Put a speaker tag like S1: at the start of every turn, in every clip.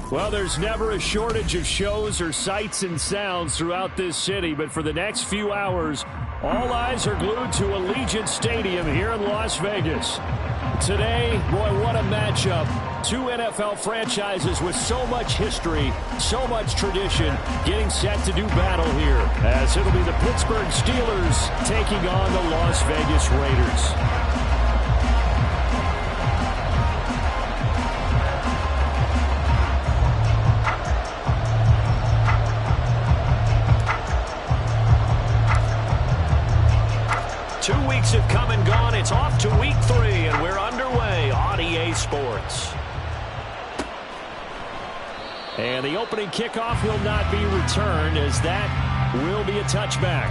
S1: Well, there's never a shortage of shows or sights and sounds throughout this city, but for the next few hours, all eyes are glued to Allegiant Stadium here in Las Vegas. Today, boy, what a matchup. Two NFL franchises with so much history, so much tradition, getting set to do battle here, as it'll be the Pittsburgh Steelers taking on the Las Vegas Raiders. 2 weeks have come and gone. It's off to week 3, and we're underway on EA Sports. And the opening kickoff will not be returned, as that will be a touchback.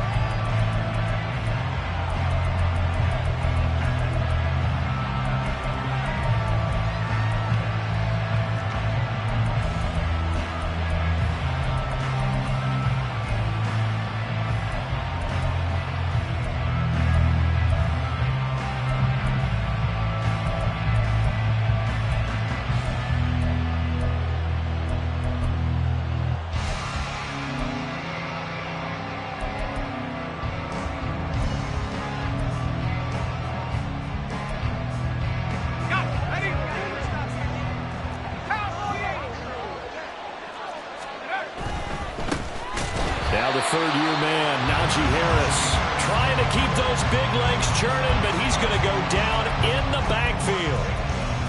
S1: Now the third-year man, Najee Harris, trying to keep those big legs churning, but he's going to go down in the backfield.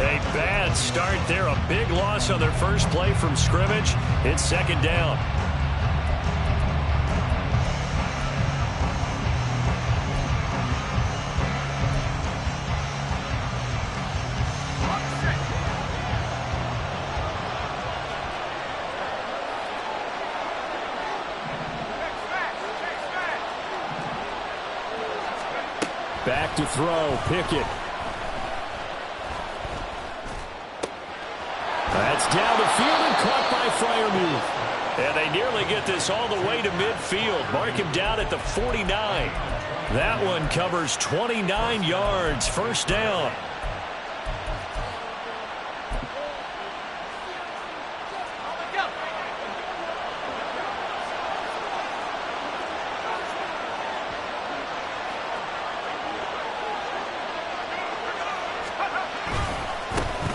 S1: A bad start there, a big loss on their first play from scrimmage. It's second down. Back to throw, Pickett. That's down the field and caught by Freiermuth. And they nearly get this all the way to midfield. Mark him down at the 49. That one covers 29 yards, first down.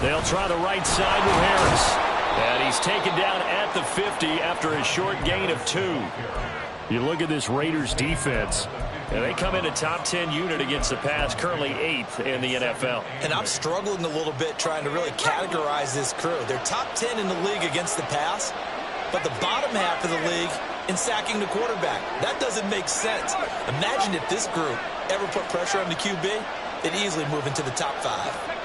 S1: They'll try the right side with Harris. And he's taken down at the 50 after a short gain of 2. You look at this Raiders defense, and they come in a top 10 unit against the pass, currently 8th in the NFL.
S2: And I'm struggling a little bit trying to really categorize this crew. They're top 10 in the league against the pass, but the bottom half of the league in sacking the quarterback. That doesn't make sense. Imagine if this group ever put pressure on the QB, they'd easily move into the top 5.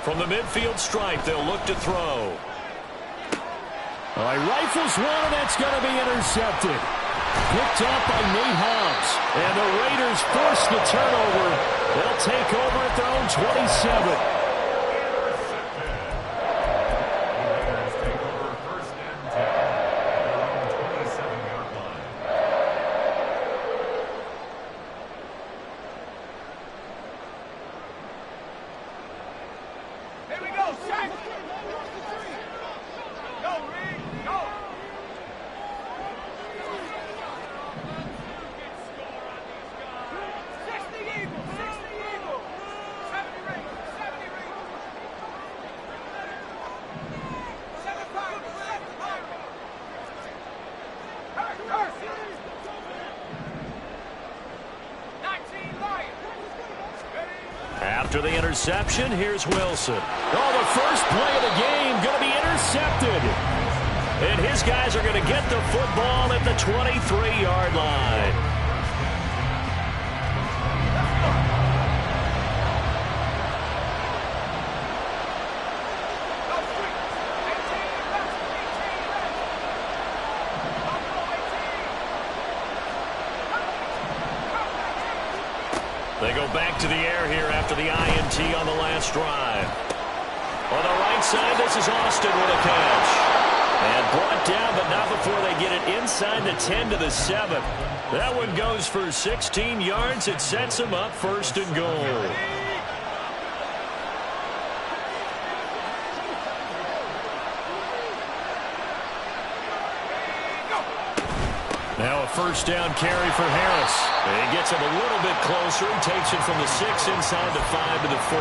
S1: From the midfield stripe, they'll look to throw. All right, rifles one, and that's going to be intercepted. Picked up by Nate Hobbs. And the Raiders force the turnover. They'll take over at their own 27. After the interception, here's Wilson. Oh, the first play of the game going to be intercepted. And his guys are going to get the football at the 23-yard line. They go back to the air here after the INT on the last drive. On the right side, this is Austin with a catch. And brought down, but not before they get it inside the 10 to the 7. That one goes for 16 yards. It sets them up first and goal. Now a first down carry for Harris. He gets him a little bit closer. He takes it from the 6 inside the 5 to the 4.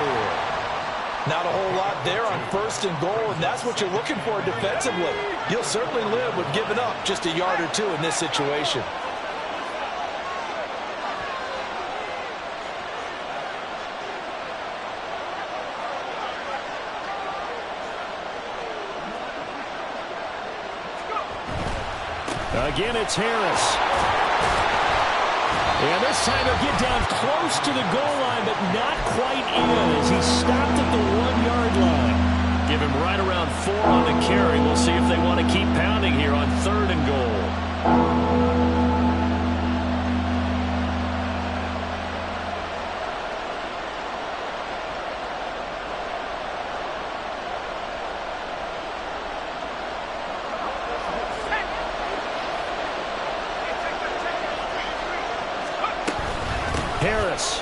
S2: Not a whole lot there on first and goal, and that's what you're looking for defensively. You'll certainly live with giving up just a yard or two in this situation.
S1: Again, it's Harris. And this time he'll get down close to the goal line, but not quite in as he stopped at the 1-yard line. Give him right around 4 on the carry. We'll see if they want to keep pounding here on 3rd and goal. Harris.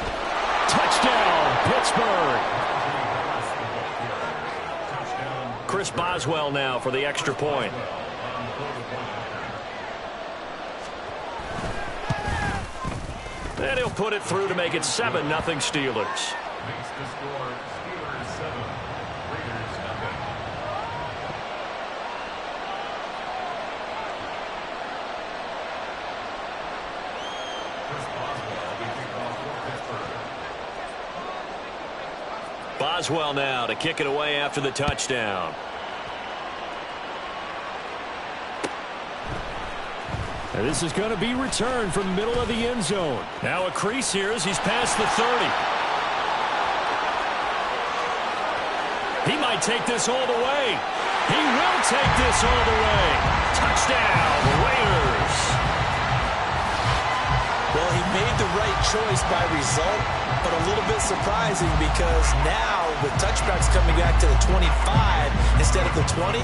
S1: Touchdown, Pittsburgh. Chris Boswell now for the extra point. And he'll put it through to make it 7-0 Steelers. Boswell now to kick it away after the touchdown. And this is going to be returned from the middle of the end zone. Now a crease here as he's past the 30. He might take this all the way. He will take this all the way. Touchdown, Raiders.
S2: Well, he made the right choice by result, but a little bit surprising because now with touchbacks coming back to the 25 instead of the 20,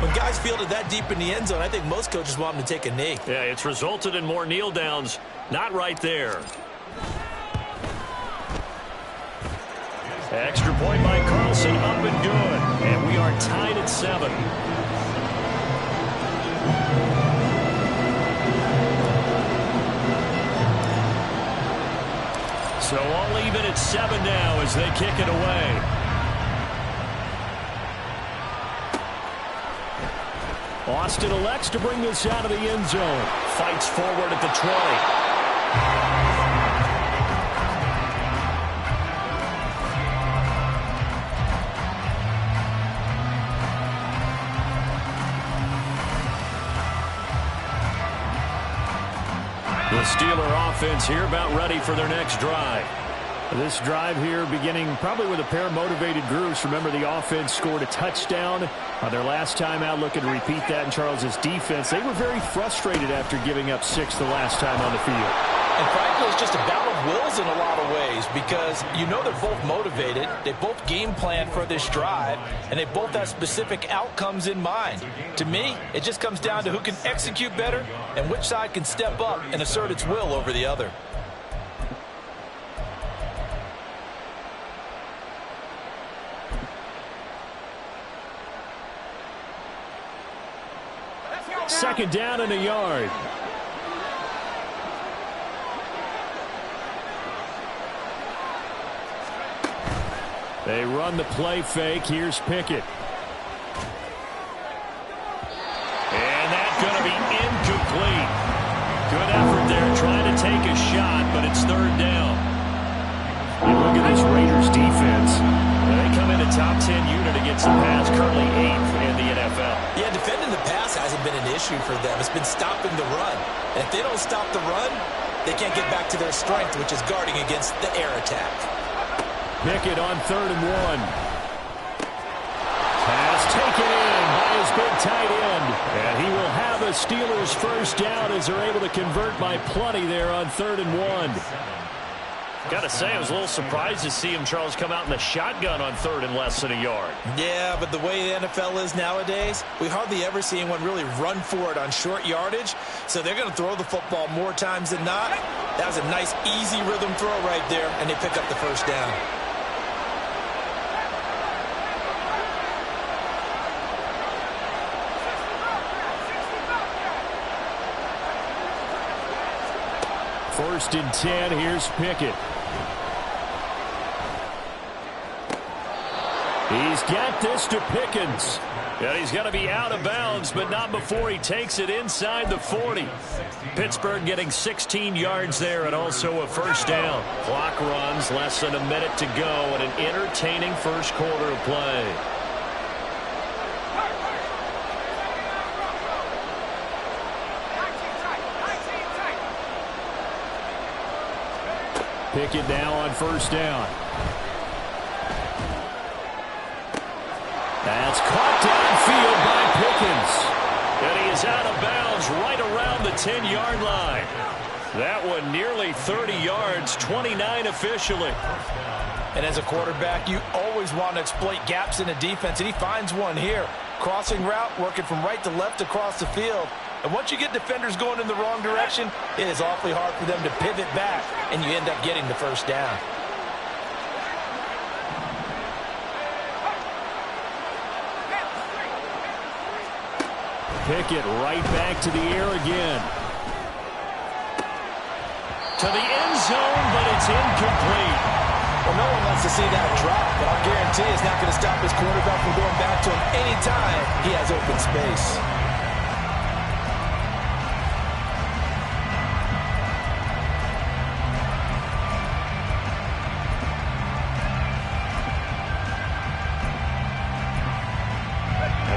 S2: when guys fielded that deep in the end zone, I think most coaches want them to take a knee.
S1: Yeah, it's resulted in more kneel downs. Not right there. Extra point by Carlson, up and good. And we are tied at 7. So all even at 7 now as they kick it away. Austin elects to bring this out of the end zone. Fights forward at the 20. The Steeler offense here about ready for their next drive. This drive here beginning probably with a pair of motivated groups. Remember, the offense scored a touchdown on their last time out. Looking to repeat that in Charles's defense. They were very frustrated after giving up 6 the last time on the field.
S2: And frankly, it's just a battle of wills in a lot of ways because you know they're both motivated. They both game plan for this drive, and they both have specific outcomes in mind. To me, it just comes down to who can execute better and which side can step up and assert its will over the other.
S1: Second down and a yard. They run the play fake. Here's Pickett. And that's going to be incomplete. Good effort there trying to take a shot, but it's 3rd down. And look at this Raiders defense. They come in a top 10 unit against the pass, currently 8th in the NFL.
S2: Yeah, defending the pass hasn't been an issue for them. It's been stopping the run. And if they don't stop the run, they can't get back to their strength, which is guarding against the air attack.
S1: Pickett on 3rd and 1. Pass taken in by his big tight end. And he will have a Steelers first down as they're able to convert by plenty there on 3rd and 1. Got to say, I was a little surprised to see him, Charles, come out in the shotgun on 3rd and less than a yard.
S2: Yeah, but the way the NFL is nowadays, we hardly ever see anyone really run for it on short yardage. So they're going to throw the football more times than not. That was a nice, easy rhythm throw right there, and they pick up the first down.
S1: 1st and 10. Here's Pickett. He's got this to Pickens. And he's going to be out of bounds, but not before he takes it inside the 40. Pittsburgh getting 16 yards there and also a 1st down. Clock runs, less than a minute to go, and an entertaining 1st quarter of play. Pickett now on 1st down. That's caught downfield by Pickens. And he is out of bounds right around the 10-yard line. That one nearly 30 yards, 29 officially.
S2: And as a quarterback, you always want to exploit gaps in the defense, and he finds one here. Crossing route, working from right to left across the field. And once you get defenders going in the wrong direction, it is awfully hard for them to pivot back, and you end up getting the 1st down.
S1: Pickett right back to the air again. To the end zone, but it's incomplete.
S2: Well, no one wants to see that drop, but I guarantee it's not going to stop his quarterback from going back to him anytime he has open space.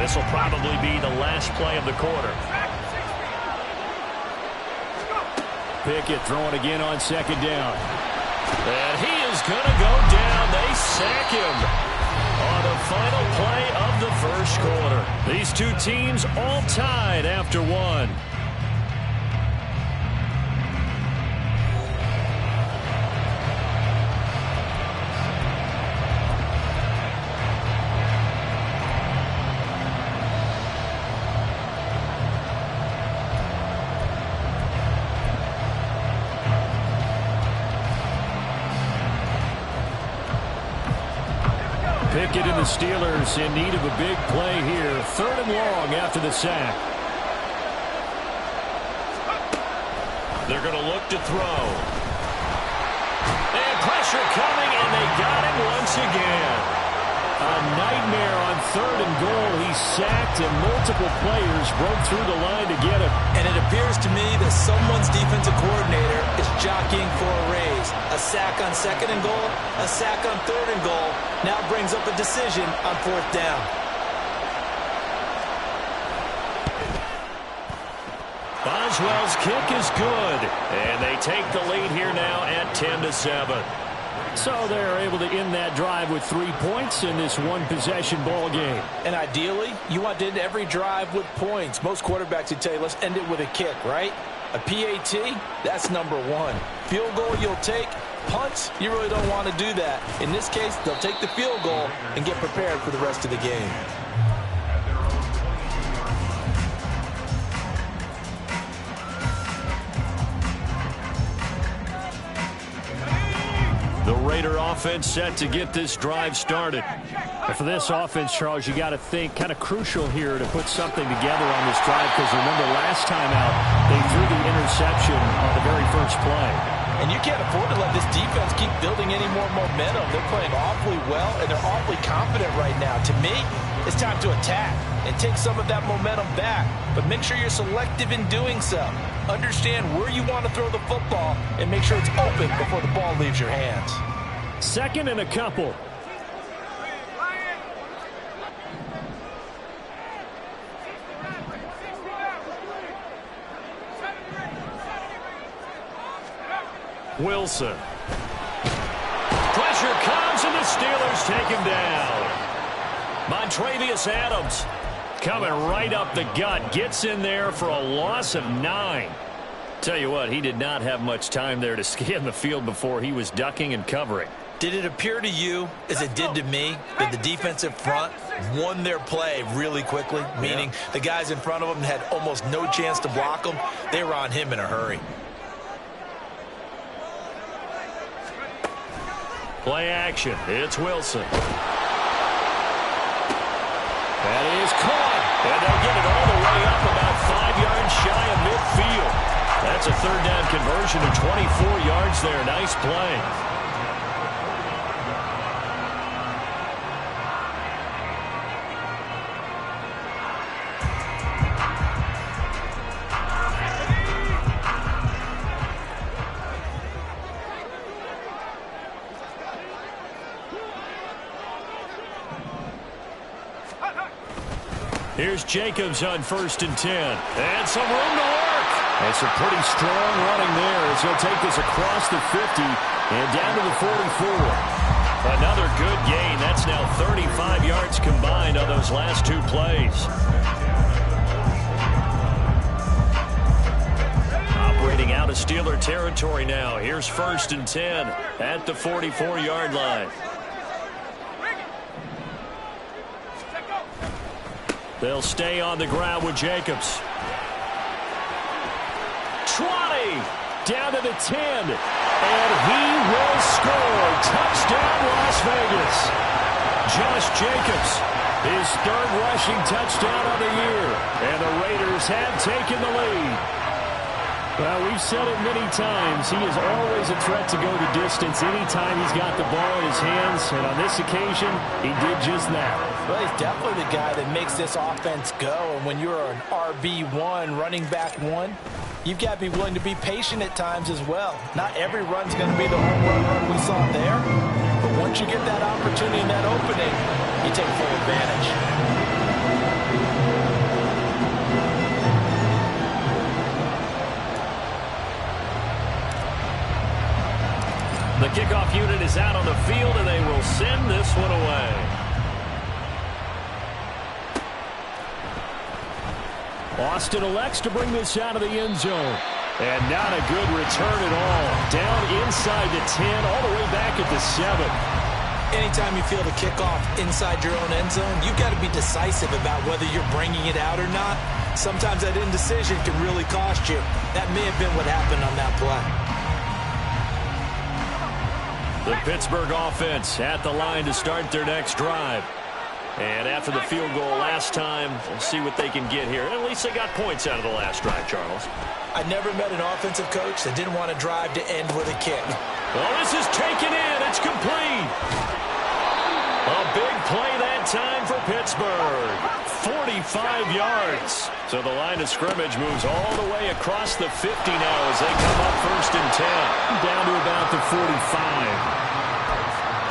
S1: This will probably be the last play of the quarter. Pickett throwing again on 2nd down. And he is going to go down. They sack him on the final play of the 1st quarter. These two teams all tied after 1. Pickett and the Steelers in need of a big play here. 3rd and long after the sack. They're going to look to throw. And pressure coming, and they got him once again. A nightmare on 3rd and goal. He sacked, and multiple players broke through the line to get him.
S2: And it appears to me that someone's defensive coordinator is jockeying for a raise. A sack on 2nd and goal, a sack on 3rd and goal. Now brings up a decision on 4th down.
S1: Boswell's kick is good, and they take the lead here now at 10-7. So they're able to end that drive with 3 points in this one-possession ball game.
S2: And ideally, you want to end every drive with points. Most quarterbacks would tell you, let's end it with a kick, right? A PAT, that's number 1. Field goal you'll take. Punts, you really don't want to do that. In this case, they'll take the field goal and get prepared for the rest of the game.
S1: The Raider offense set to get this drive started. And for this offense, Charles, you got to think kind of crucial here to put something together on this drive, because remember last time out they threw the interception on the very first play.
S2: And you can't afford to let this defense keep building any more momentum. They're playing awfully well, and they're awfully confident right now. To me, it's time to attack and take some of that momentum back. But make sure you're selective in doing so. Understand where you want to throw the football and make sure it's open before the ball leaves your hands.
S1: 2nd and a couple. Wilson. Pressure comes, and the Steelers take him down. Montravius Adams coming right up the gut. Gets in there for a loss of 9. Tell you what, he did not have much time there to scan the field before he was ducking and covering.
S2: Did it appear to you, as it did to me, that the defensive front won their play really quickly? Meaning the guys in front of them had almost no chance to block him. They were on him in a hurry.
S1: Play action. It's Wilson. That is caught. And they'll get it all the way up about 5 yards shy of midfield. That's It's a third down conversion of 24 yards there. Nice play. Here's Jacobs on 1st and 10. And some room to work. And some pretty strong running there as he'll take this across the 50 and down to the 44. Another good gain. That's now 35 yards combined on those last 2 plays. Operating out of Steeler territory now. Here's 1st and 10 at the 44-yard line. They'll stay on the ground with Jacobs. 20, down to the 10, and he will score. Touchdown, Las Vegas. Josh Jacobs, his 3rd rushing touchdown of the year, and the Raiders have taken the lead. Well, we've said it many times. He is always a threat to go the distance anytime he's got the ball in his hands, and on this occasion, he did just that.
S3: Well, he's definitely the guy that makes this offense go, and when you're an RB1, running back 1, you've got to be willing to be patient at times as well. Not every run's going to be the home run we saw there, but once you get that opportunity and that opening, you take full advantage.
S1: The kickoff unit is out on the field, and they will send this one away. Austin elects to bring this out of the end zone. And not a good return at all. Down inside the 10, all the way back at the 7.
S2: Anytime you feel the kickoff inside your own end zone, you've got to be decisive about whether you're bringing it out or not. Sometimes that indecision can really cost you. That may have been what happened on that play.
S1: The Pittsburgh offense at the line to start their next drive. And after the field goal last time, we'll see what they can get here. At least they got points out of the last drive, Charles.
S2: I never met an offensive coach that didn't want to drive to end with a kick.
S1: Well, this is taken in. It's complete. A big play that time for Pittsburgh. 45 yards. So the line of scrimmage moves all the way across the 50 now as they come up 1st and 10. Down to about the 45.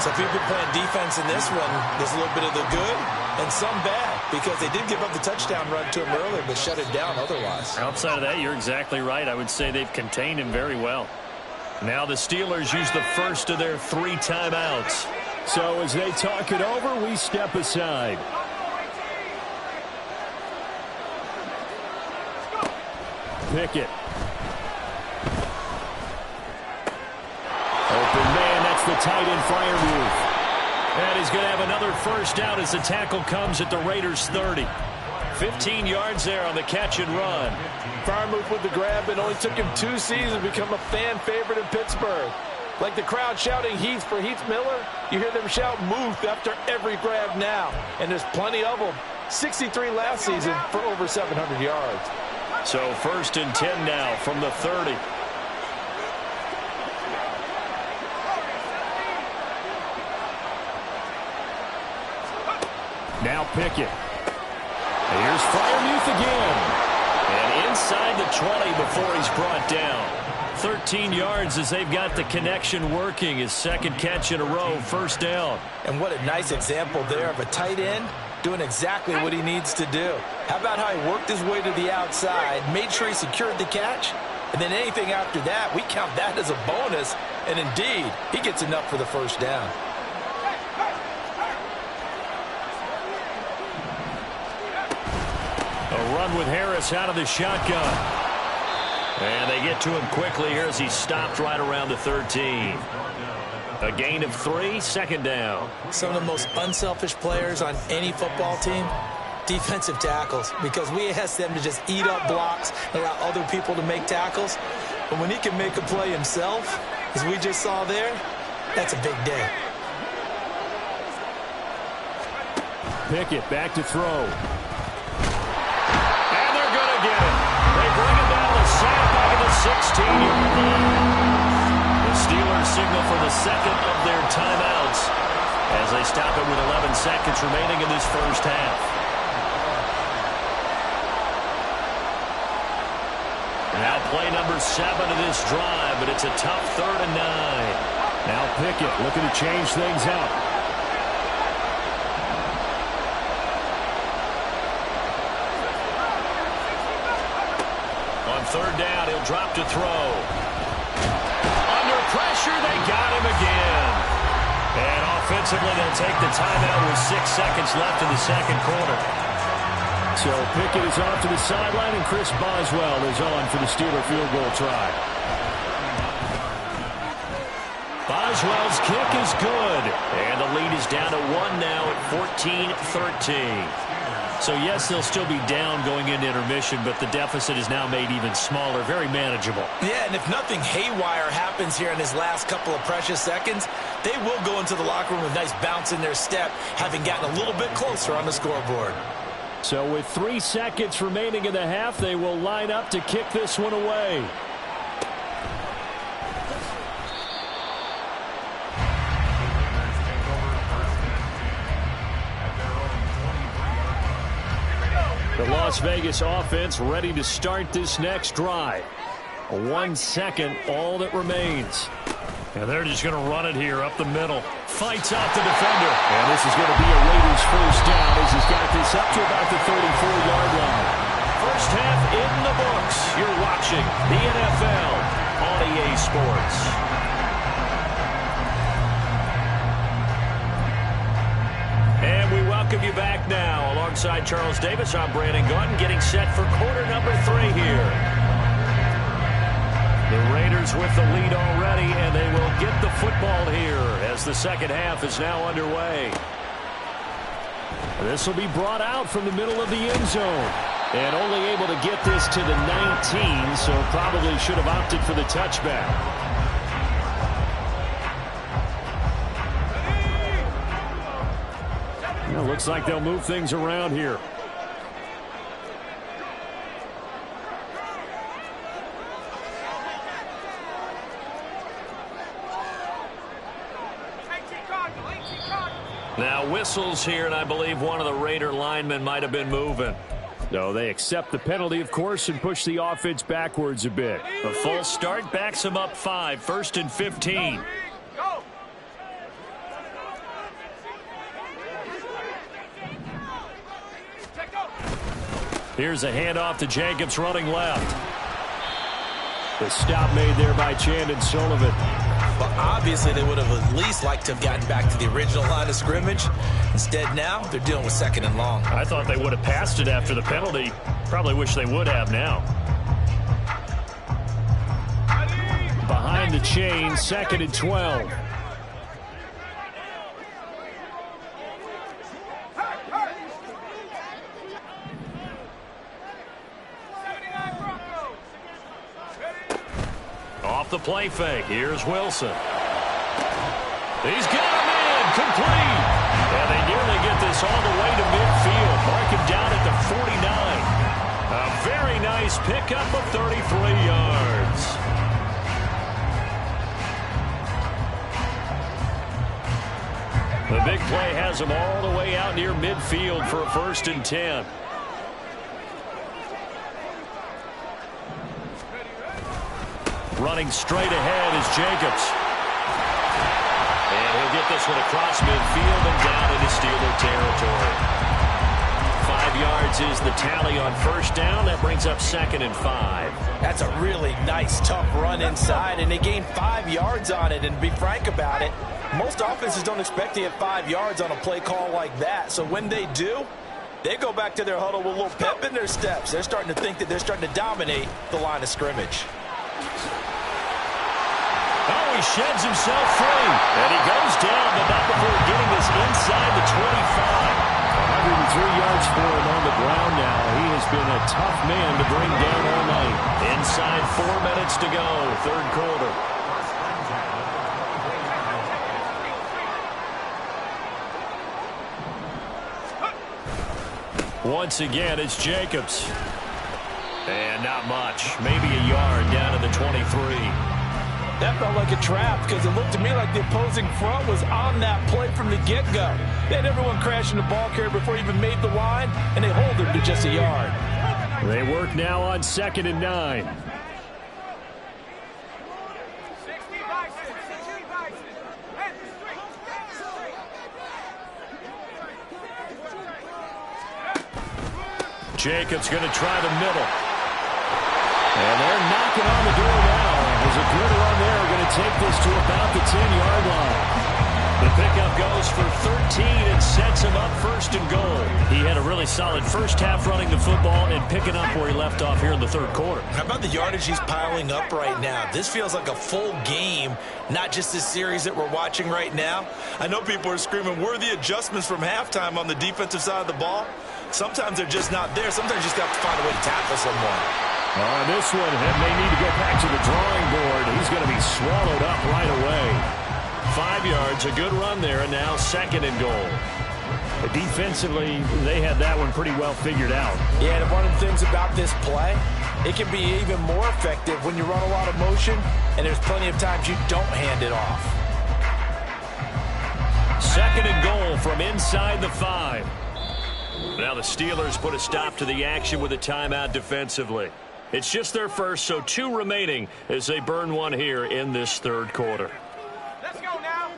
S2: So if you've been playing defense in this one, there's a little bit of the good and some bad, because they did give up the touchdown run to him earlier, but shut it down otherwise.
S1: Outside of that, you're exactly right. I would say they've contained him very well. Now the Steelers use the first of their 3 timeouts. So as they talk it over, we step aside. Pickett. Open man, that's the tight end Freiermuth. And he's going to have another first down as the tackle comes at the Raiders' 30. 15 yards there on the catch and run.
S3: Freiermuth with the grab. It only took him 2 seasons to become a fan favorite in Pittsburgh. Like the crowd shouting Heath for Heath Miller, you hear them shout Muth after every grab now. And there's plenty of them. 63 last season for over 700 yards.
S1: So 1st and 10 now from the 30. Now Pickett. Here's Freiermuth again. And inside the 20 before he's brought down. 13 yards as they've got the connection working. His 2nd catch in a row, 1st down.
S2: And what a nice example there of a tight end doing exactly what he needs to do. How about how he worked his way to the outside, made sure he secured the catch, and then anything after that, we count that as a bonus. And indeed, he gets enough for the 1st down.
S1: A run with Harris out of the shotgun. And they get to him quickly here as he's stopped right around the 13. A gain of 3, 2nd down.
S2: Some of the most unselfish players on any football team, defensive tackles, because we ask them to just eat up blocks and allow other people to make tackles. But when he can make a play himself, as we just saw there, that's a big day.
S1: Pickett back to throw. And they're going to get it. They bring him down the sack back at the 16-yard line. The Steelers signal for the second of their timeouts as they stop it with 11 seconds remaining in this first half. Now play number 7 of this drive, but it's a tough 3rd and 9. Now Pickett looking to change things up. On 3rd down, he'll drop to throw. Under pressure, they got him again. And offensively, they'll take the timeout with 6 seconds left in the second quarter. So Pickett is off to the sideline, and Chris Boswell is on for the Steeler field goal try. Boswell's kick is good. And the lead is down to 1 now at 14-13. So, yes, they'll still be down going into intermission, but the deficit is now made even smaller, very manageable.
S2: Yeah, and if nothing haywire happens here in his last couple of precious seconds, they will go into the locker room with a nice bounce in their step, having gotten a little bit closer on the scoreboard.
S1: So with 3 seconds remaining in the half, they will line up to kick this one away. The Las Vegas offense ready to start this next drive. 1 second, all that remains. And they're just going to run it here up the middle. Fights out the defender. And this is going to be a Raiders first down as he's got this up to about the 34-yard line. First half in the books. You're watching the NFL on EA Sports. And we welcome you back now. Alongside Charles Davis, I'm Brandon Gaudin, getting set for quarter number 3 here. The Raiders with the lead already, and they will get the football here as the second half is now underway. This will be brought out from the middle of the end zone. And only able to get this to the 19, so probably should have opted for the touchback. Well, looks like they'll move things around here. Now whistles here, and I believe one of the Raider linemen might have been moving. No, they accept the penalty, of course, and push the offense backwards a bit. A false start backs them up 5, 1st and 15. Here's a handoff to Jacobs running left. The stop made there by Chandon Sullivan.
S2: But obviously they would have at least liked to have gotten back to the original line of scrimmage. Instead now they're dealing with 2nd and long.
S1: I thought they would have passed it after the penalty. Probably wish they would have now. Behind the chain, 2nd and 12. Off the play fake. Here's Wilson. He's got him in. Complete. And they nearly get this all the way to midfield. Mark him down at the 49. A very nice pickup of 33 yards. The big play has him all the way out near midfield for a 1st and 10. Running straight ahead is Jacobs. And he'll get this one across midfield and down into Steeler territory. 5 yards is the tally on 1st down. That brings up 2nd and 5.
S3: That's a really nice, tough run inside, and they gained 5 yards on it. And to be frank about it, most offenses don't expect to get 5 yards on a play call like that. So when they do, they go back to their huddle with a little pep in their steps. They're starting to think that they're starting to dominate the line of scrimmage.
S1: Oh, he sheds himself free. And he goes down, but not before getting this inside the 25. 103 yards for him on the ground now. He has been a tough man to bring down all night. Inside 4 minutes to go, 3rd quarter. Once again, it's Jacobs. And not much. Maybe a yard down to the 23.
S3: That felt like a trap because it looked to me like the opposing front was on that play from the get-go. They had everyone crashing the ball carrier before he even made the line, and they hold him to just a yard.
S1: They work now on 2nd and 9. Jacobs going to try the middle. And they're knocking on the door now. There's a good run there. Going to take this to about the 10-yard line. The pickup goes for 13 and sets him up 1st and goal. He had a really solid first half running the football and picking up where he left off here in the 3rd quarter.
S2: How about the yardage he's piling up right now? This feels like a full game, not just this series that we're watching right now. I know people are screaming, where are the adjustments from halftime on the defensive side of the ball? Sometimes they're just not there. Sometimes you just have to find a way to tackle someone.
S1: This one may need to go back to the drawing board. He's going to be swallowed up right away. 5 yards, a good run there, and now 2nd and goal. Defensively, they had that one pretty well figured out.
S3: Yeah, and one of the things about this play, it can be even more effective when you run a lot of motion, and there's plenty of times you don't hand it off.
S1: 2nd and goal from inside the 5. Now the Steelers put a stop to the action with a timeout defensively. It's just their first, so 2 remaining as they burn one here in this 3rd quarter.
S4: Let's go now.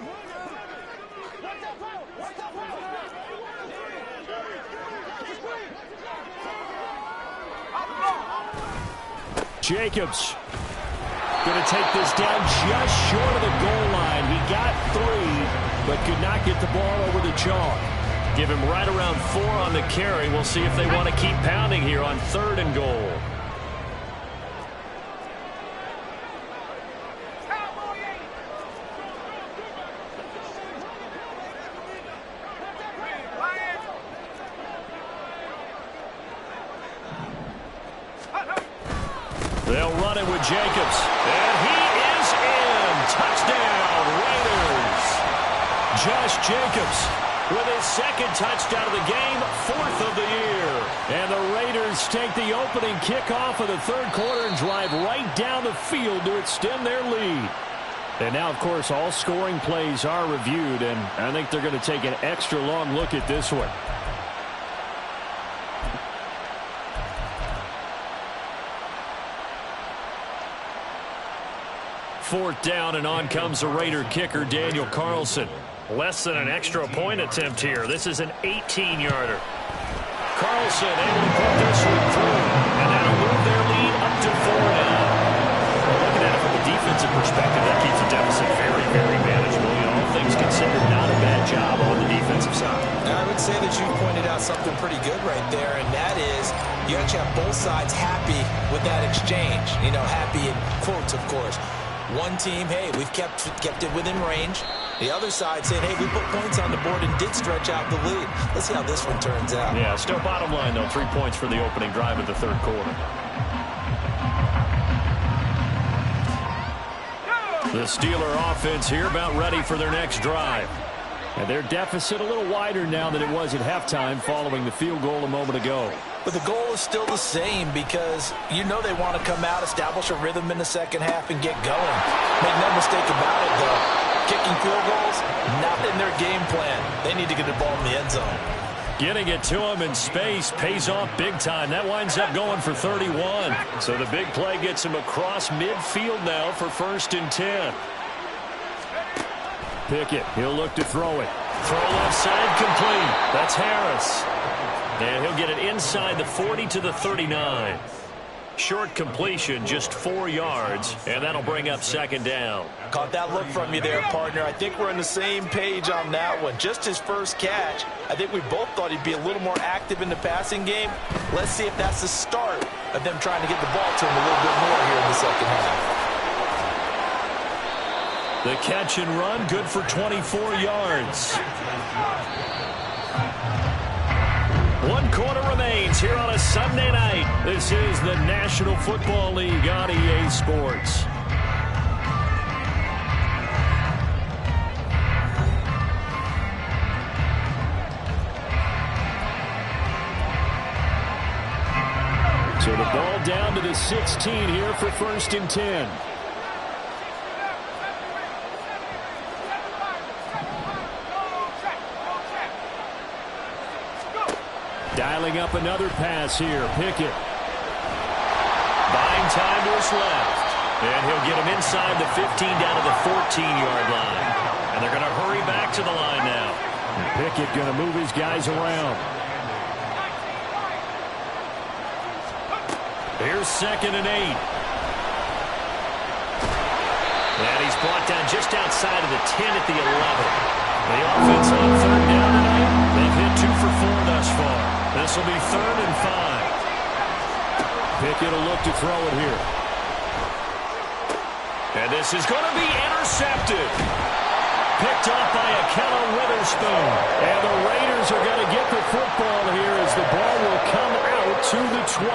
S1: Jacobs going to take this down just short of the goal line. He got 3, but could not get the ball over the chalk. Give him right around 4 on the carry. We'll see if they want to keep pounding here on 3rd and goal. They'll run it with Jacobs. And he is in. Touchdown, Raiders. Josh Jacobs with his 2nd touchdown of the game, 4th of the year. And the Raiders take the opening kickoff of the 3rd quarter and drive right down the field to extend their lead. And now, of course, all scoring plays are reviewed, and I think they're going to take an extra long look at this one. Fourth down, and on comes the Raider kicker, Daniel Carlson. Less than an extra point attempt here. This is an 18-yarder. Carlson able to put this one through, and that'll move their lead up to 4 now. Looking at it from a defensive perspective, that keeps the deficit very, very manageable. All things considered, not a bad job on the defensive side.
S2: I would say that you pointed out something pretty good right there, and that is you actually have both sides happy with that exchange. You know, happy in quotes, of course. One team, hey, we've kept it within range. The other side saying, hey, we put points on the board and did stretch out the lead. Let's see how this one turns out.
S1: Yeah, still bottom line, though, 3 points for the opening drive of the 3rd quarter. The Steeler offense here about ready for their next drive. And their deficit a little wider now than it was at halftime following the field goal a moment ago.
S3: But the goal is still the same because you know they want to come out, establish a rhythm in the 2nd half, and get going. Make no mistake about it, though. Kicking field goals, not in their game plan. They need to get the ball in the end zone.
S1: Getting it to him in space pays off big time. That winds up going for 31. So the big play gets him across midfield now for 1st and 10. Pickett, he'll look to throw it. Throw left side, complete. That's Harris. And he'll get it inside the 40 to the 39. Short completion, just 4 yards, and that'll bring up 2nd down.
S3: Caught that look from you there, partner. I think we're on the same page on that one. Just his first catch. I think we both thought he'd be a little more active in the passing game. Let's see if that's the start of them trying to get the ball to him a little bit more here in the 2nd half.
S1: The catch and run, good for 24 yards. 1 quarter remains here on a Sunday night. This is the National Football League on EA Sports. So the ball down to the 16 here for 1st and 10. Dialing up another pass here. Pickett. Buying time to his left. And he'll get him inside the 15 down to the 14-yard line. And they're going to hurry back to the line now. And Pickett going to move his guys around. Here's 2nd and 8. And he's brought down just outside of the 10 at the 11. The offense on 3rd down tonight. They've hit 2 for 4 thus far. This will be 3rd and 5. Pickett will look to throw it here. And this is going to be intercepted. Picked off by Akello Witherspoon. And the Raiders are going to get the football here as the ball will come out to the 20.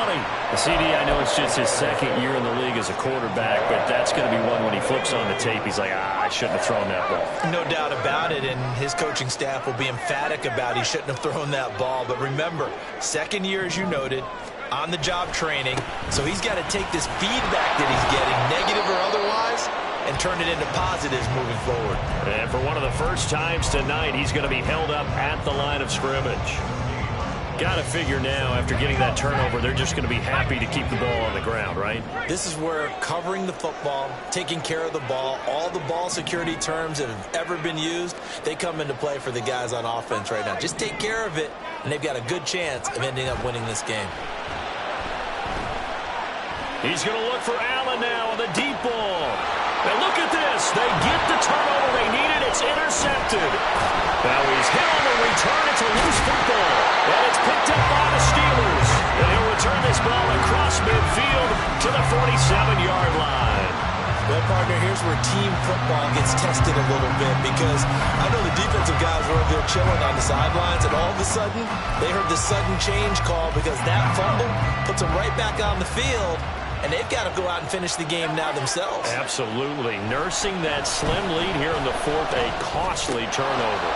S1: CD, I know it's just his 2nd year in the league as a quarterback, but that's going to be one when he flips on the tape. He's like, I shouldn't have thrown that ball.
S2: No doubt about it, and his coaching staff will be emphatic about he shouldn't have thrown that ball. But remember, 2nd year, as you noted, on-the-job training. So he's got to take this feedback that he's getting, negative or otherwise, and turn it into positives moving forward.
S1: And for one of the first times tonight, he's going to be held up at the line of scrimmage. Got to figure now, after getting that turnover, they're just going to be happy to keep the ball on the ground, right?
S2: This is where covering the football, taking care of the ball, all the ball security terms that have ever been used, they come into play for the guys on offense right now. Just take care of it, and they've got a good chance of ending up winning this game.
S1: He's going to look for Allen now on the deep ball. Now look at this. They get the turnover they needed. It's intercepted. Now he's hit on the return. It's a loose football. And it's picked up by the Steelers. And he'll return this ball across midfield to the 47-yard line.
S2: Well, partner, here's where team football gets tested a little bit, because I know the defensive guys were over there chilling on the sidelines, and all of a sudden, they heard the sudden change call because that fumble puts them right back on the field, and they've got to go out and finish the game now themselves.
S1: Absolutely. Nursing that slim lead here in the 4th, a costly turnover.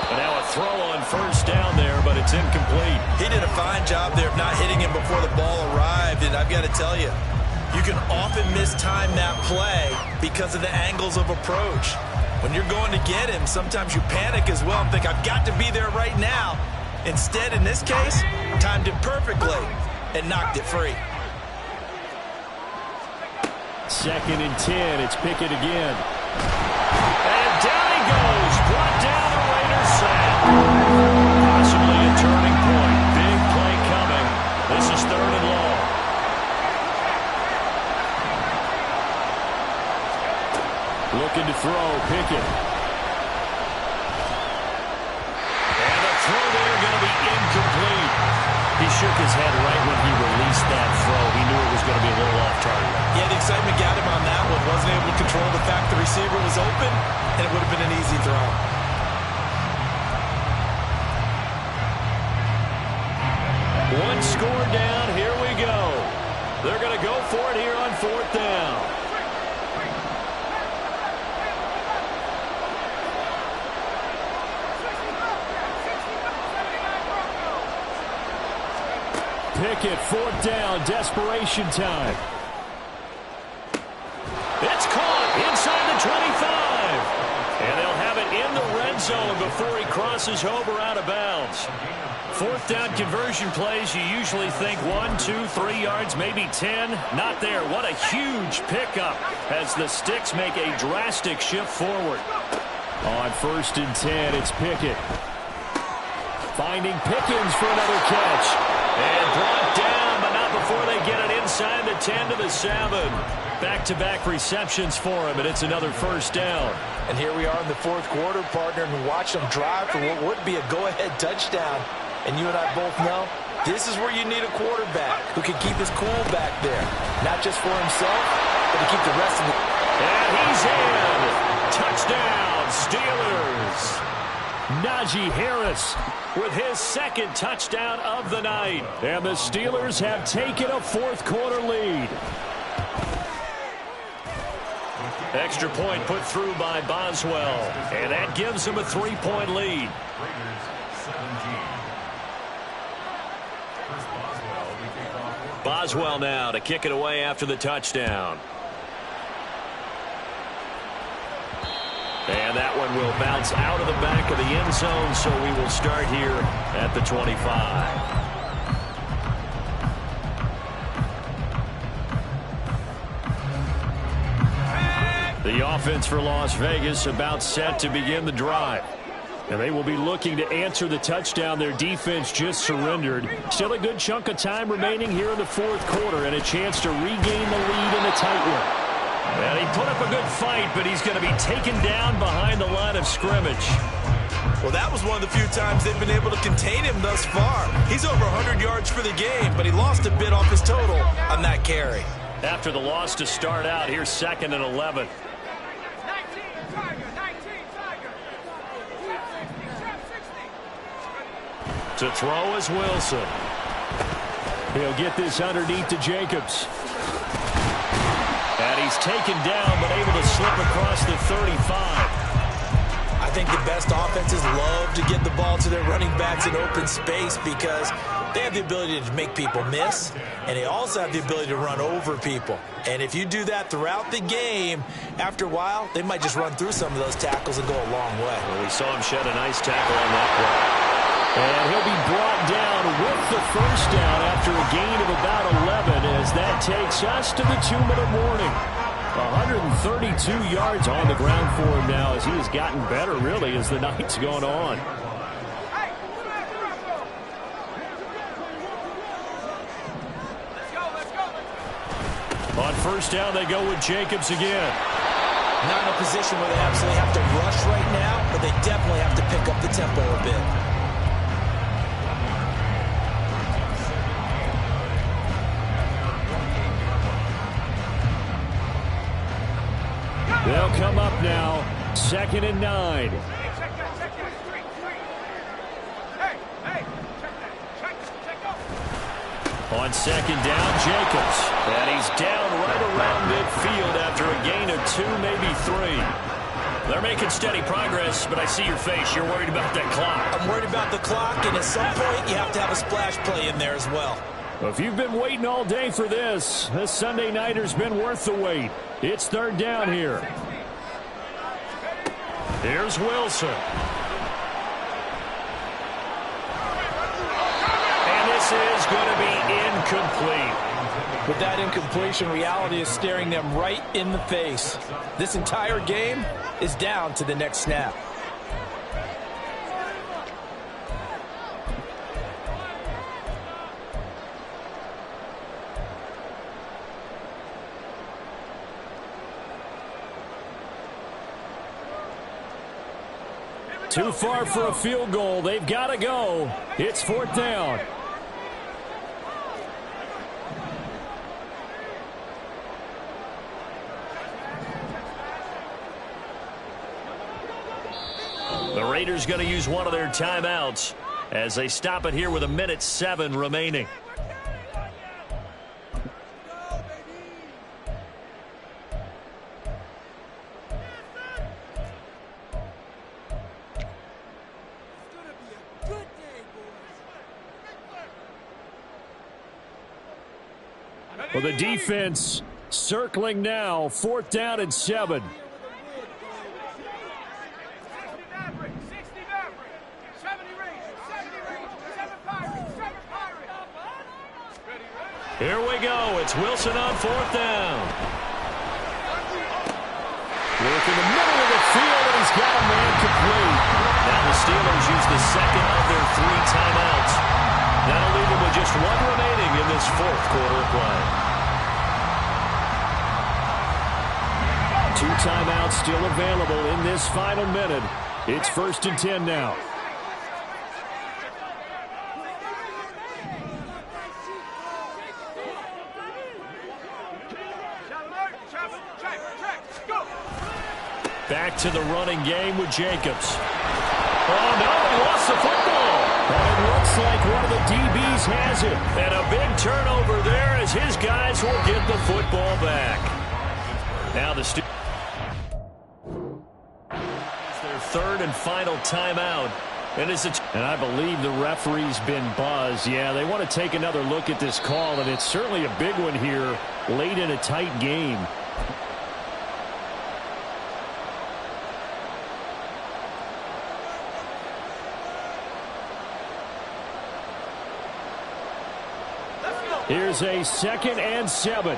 S1: And now a throw on 1st down there, but it's incomplete.
S2: He did a fine job there of not hitting him before the ball arrived, and I've got to tell you, you can often mistime that play because of the angles of approach. When you're going to get him, sometimes you panic as well and think, I've got to be there right now. Instead, in this case, timed it perfectly and knocked it free.
S1: 2nd and 10. It's Pickett again. And down he goes. Brought down the Raiders sack. Possibly a turning point. Big play coming. This is 3rd and long. Looking to throw. Pickett. And the throw there going to be incomplete. He shook his head right when he released that throw. He knew it was going to be a little off target.
S2: Yeah, the excitement got him on that one. Wasn't able to control the fact the receiver was open, and it would have been an easy throw.
S1: One score down. Here we go. They're going to go for it here on 4th down. Pickett, 4th down, desperation time. It's caught inside the 25. And they'll have it in the red zone before he crosses over out of bounds. 4th down conversion plays, you usually think 1, 2, 3 yards, maybe 10. Not there. What a huge pickup as the Sticks make a drastic shift forward. On 1st and 10, it's Pickett. Finding Pickens for another catch. And brought down, but not before they get it inside the 10 to the 7. Back-to-back receptions for him, and it's another 1st down.
S3: And here we are in the 4th quarter, partner, and watch them drive for what would be a go-ahead touchdown. And you and I both know this is where you need a quarterback who can keep his cool back there. Not just for himself, but to keep the rest of the...
S1: And he's in. Touchdown, Steelers. Najee Harris with his 2nd touchdown of the night. And the Steelers have taken a 4th quarter lead. Extra point put through by Boswell. And that gives them a 3-point lead. Boswell now to kick it away after the touchdown. And that one will bounce out of the back of the end zone, so we will start here at the 25. The offense for Las Vegas about set to begin the drive. And they will be looking to answer the touchdown their defense just surrendered. Still a good chunk of time remaining here in the fourth quarter and a chance to regain the lead in a tight one. And he put up a good fight, but he's going to be taken down behind the line of scrimmage.
S2: Well, that was one of the few times they've been able to contain him thus far. He's over 100 yards for the game, but he lost a bit off his total on that carry.
S1: After the loss to start out, here's 2nd and 11. To throw is Wilson. He'll get this underneath to Jacobs. And he's taken down, but able to slip across the 35.
S2: I think the best offenses love to get the ball to their running backs in open space because they have the ability to make people miss, and they also have the ability to run over people. And if you do that throughout the game, after a while, they might just run through some of those tackles and go a long way.
S1: Well, we saw him shed a nice tackle on that play. And he'll be brought down with the first down after a gain of about 11 as that takes us to the 2-minute warning. 132 yards on the ground for him now as he has gotten better, really, as the night's gone on. On first down, they go with Jacobs again.
S2: Not in a position where they absolutely have to rush right now, but they definitely have to pick up the tempo a bit.
S1: They'll come up now, 2nd and 9. On 2nd down, Jacobs. And he's down right around midfield after a gain of 2, maybe 3. They're making steady progress, but I see your face. You're worried about that clock.
S2: I'm worried about the clock, and at some point, you have to have a splash play in there as well.
S1: Well, if you've been waiting all day for this Sunday nighter's been worth the wait. It's 3rd down here. Here's Wilson. And this is going to be incomplete.
S3: With that incompletion, reality is staring them right in the face. This entire game is down to the next snap.
S1: Too far for a field goal. They've got to go. It's 4th down. The Raiders going to use one of their timeouts as they stop it here with 1:07 remaining. Well, the defense circling now, 4th down and 7. Here we go. It's Wilson on 4th down. Work in the middle of the field, and he's got a man complete. Now the Steelers use the 2nd of their 3 timeouts. That'll leave them with just 1 remaining in this 4th quarter of play. 2 timeouts still available in this final minute. It's 1st and 10 now. Back to the running game with Jacobs. Oh, no, he lost the football. And it looks like one of the DBs has it. And a big turnover there as his guys will get the football back. Now the Steelers, their 3rd and final timeout And I believe the referee's been buzzed. Yeah, they want to take another look at this call, and it's certainly a big one here late in a tight game. Here's a 2nd and 7.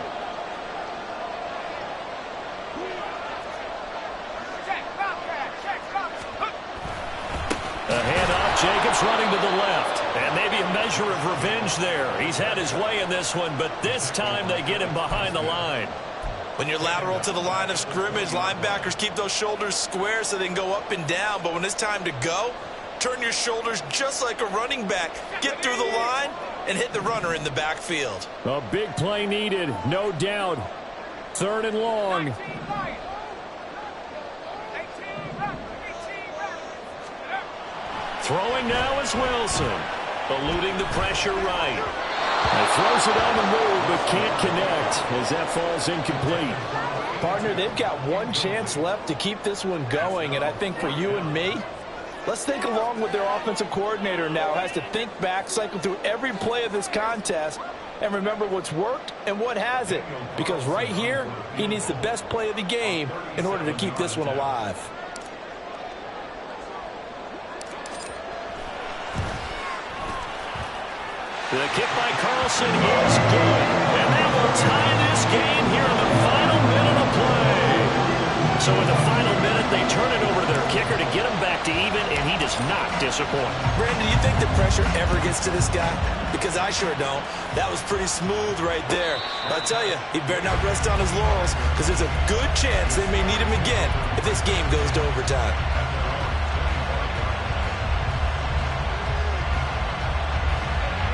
S1: A handoff, Jacobs running to the left. And maybe a measure of revenge there. He's had his way in this one, but this time they get him behind the line.
S2: When you're lateral to the line of scrimmage, linebackers keep those shoulders square so they can go up and down. But when it's time to go, turn your shoulders just like a running back. Get through the line and hit the runner in the backfield.
S1: A big play needed, no doubt. 3rd and long. Throwing now is Wilson. Eluding the pressure right. And throws it on the move, but can't connect as that falls incomplete.
S3: Partner, they've got one chance left to keep this one going, and I think for you and me, let's think along with their offensive coordinator now. Has to think back, cycle through every play of this contest, and remember what's worked and what hasn't. Because right here, he needs the best play of the game in order to keep this one alive.
S1: The kick by Carlson is good. And that will tie this game here in the final minute of play. So in the final minute, they turn it over to their kicker to get him back to even, and he does not disappoint.
S2: Brandon, do you think the pressure ever gets to this guy? Because I sure don't. That was pretty smooth right there. But I'll tell you, he better not rest on his laurels, because there's a good chance they may need him again if this game goes to overtime.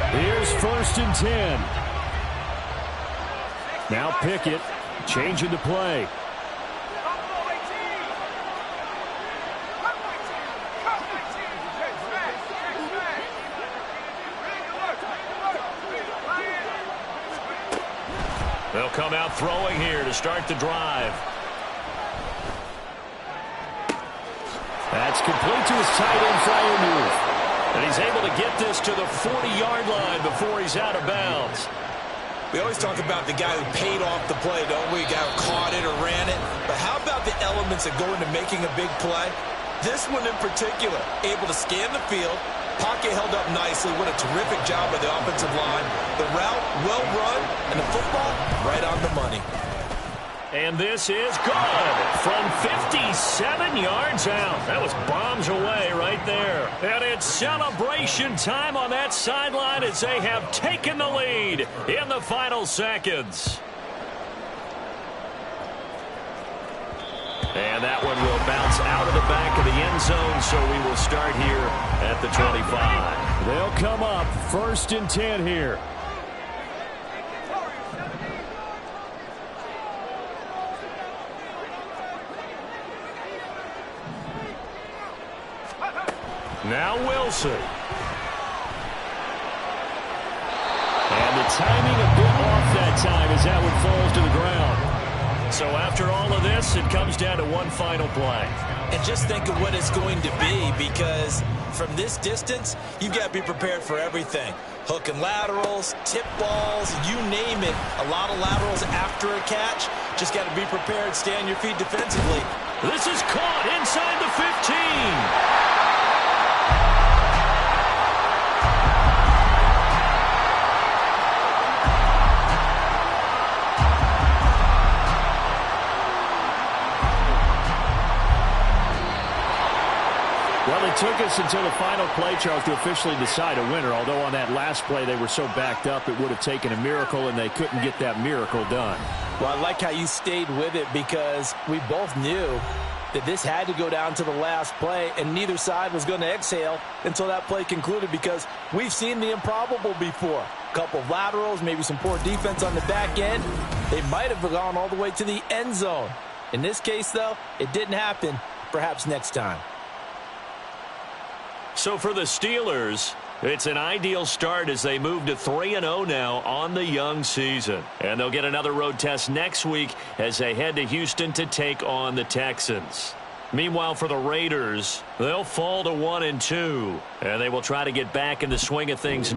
S1: Here's 1st and 10. Now Pickett changing the play. They'll come out throwing here to start the drive. That's complete to his tight end flyer move. And he's able to get this to the 40-yard line before he's out of bounds.
S2: We always talk about the guy who paid off the play, don't we? A guy who caught it or ran it. But how about the elements that go into making a big play? This one in particular, able to scan the field. Pocket held up nicely. What a terrific job by the offensive line. The route, well run, and the football, right on the money.
S1: And this is good from 57 yards out. That was bombs away right there. And it's celebration time on that sideline as they have taken the lead in the final seconds. And that one will bounce out of the back of the end zone, so we will start here at the 25. They'll come up 1st and 10 here. Now Wilson. And the timing a bit off that time as that one falls to the ground. So after all of this, it comes down to one final play.
S2: And just think of what it's going to be, because from this distance, you've got to be prepared for everything. Hook and laterals, tip balls, you name it. A lot of laterals after a catch. Just got to be prepared, stay on your feet defensively.
S1: This is caught inside the 15. Well, it took us until the final play, Charles, to officially decide a winner, although on that last play they were so backed up it would have taken a miracle, and they couldn't get that miracle done.
S3: Well, I like how you stayed with it, because we both knew that this had to go down to the last play, and neither side was going to exhale until that play concluded, because we've seen the improbable before. A couple of laterals, maybe some poor defense on the back end. They might have gone all the way to the end zone. In this case, though, it didn't happen. Perhaps next time.
S1: So for the Steelers, it's an ideal start as they move to 3-0 now on the young season. And they'll get another road test next week as they head to Houston to take on the Texans. Meanwhile, for the Raiders, they'll fall to 1-2, and they will try to get back in the swing of things.